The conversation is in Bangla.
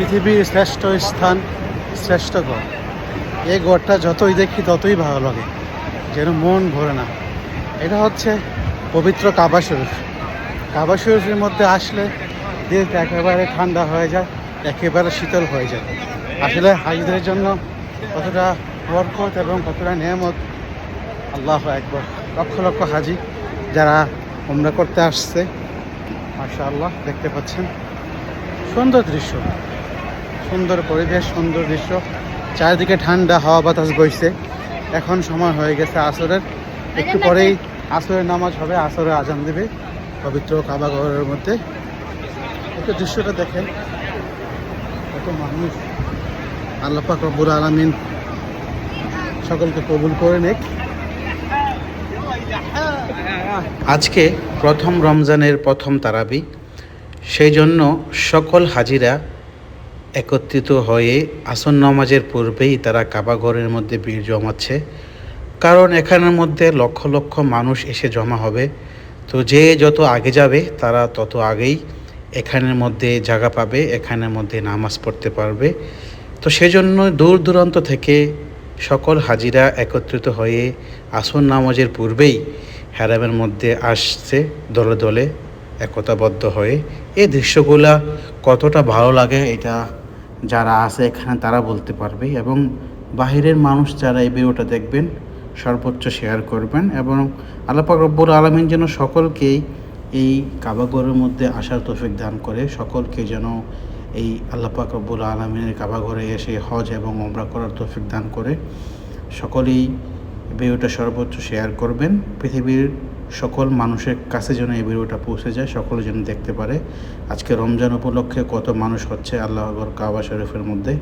পৃথিবীর শ্রেষ্ঠ স্থান, শ্রেষ্ঠ ঘর। এই ঘরটা যতই দেখি ততই ভালো লাগে, যেন মন ভরে না। এটা হচ্ছে পবিত্র কাবা শরীফ। কাবা শরীফের মধ্যে আসলে দিলটা একেবারে ঠান্ডা হয়ে যায়, একেবারে শীতল হয়ে যায়। আসলে হাজিদের জন্য কতটা বরকত এবং কতটা নিয়ামত, আল্লাহু আকবার। লক্ষ লক্ষ হাজি যারা উমরা করতে আসছে, মাশাআল্লাহ, দেখতে পাচ্ছেন সুন্দর দৃশ্য, সুন্দর পরিবেশ, সুন্দর দৃশ্য। চারিদিকে ঠান্ডা হাওয়া বাতাস বইছে। এখন সময় হয়ে গেছে আসরের, একটু পরেই আসরের নামাজ হবে, আসরের আজান দেবে পবিত্র কাবা ঘরের মধ্যে। একটু দৃশ্যটা দেখেন, কত মানুষ। আল্লাহ পাক রব্বুল আলামিন সকলকে কবুল করে নেক। আজকে প্রথম রমজানের প্রথম তারাবি, সেই জন্য সকল হাজিরা একত্রিত হয়ে আসর নামাজের পূর্বেই তারা কাবা ঘরের মধ্যে ভিড় জমাচ্ছে। কারণ এখানের মধ্যে লক্ষ লক্ষ মানুষ এসে জমা হবে। তো যে যত আগে যাবে তারা তত আগেই এখানের মধ্যে জায়গা পাবে, এখানের মধ্যে নামাজ পড়তে পারবে। তো সেজন্য দূর দূরান্ত থেকে সকল হাজিরা একত্রিত হয়ে আসর নামাজের পূর্বেই হারামের মধ্যে আসছে দলে দলে একতাবদ্ধ হয়ে। এই দৃশ্যগুলা কতটা ভালো লাগে এটা যারা আছে এখানে তারা বলতে পারবে। এবং বাহিরের মানুষ যারা এই ভিডিওটা দেখবেন সর্বোচ্চ শেয়ার করবেন, এবং আল্লাহ পাক রব্বুল আলামিন যেন সকলকেই এই কাবা ঘরের মধ্যে আসার তৌফিক দান করে, সকলকে যেন এই আল্লাহ পাক রব্বুল আলামিনের কাবা ঘরে এসে হজ এবং ওমরা করার তৌফিক দান করে। সকলেই ভিডিওটা সর্বোচ্চ শেয়ার করবেন, পৃথিবীর সকল মানুষের কাছে যেন এই ভিডিওটা পৌঁছে যায়, সকলে যেন দেখতে পারে আজকে রমজান উপলক্ষে কত মানুষ হচ্ছে আল্লাহ আকবার কাবা শরীফের মধ্যে।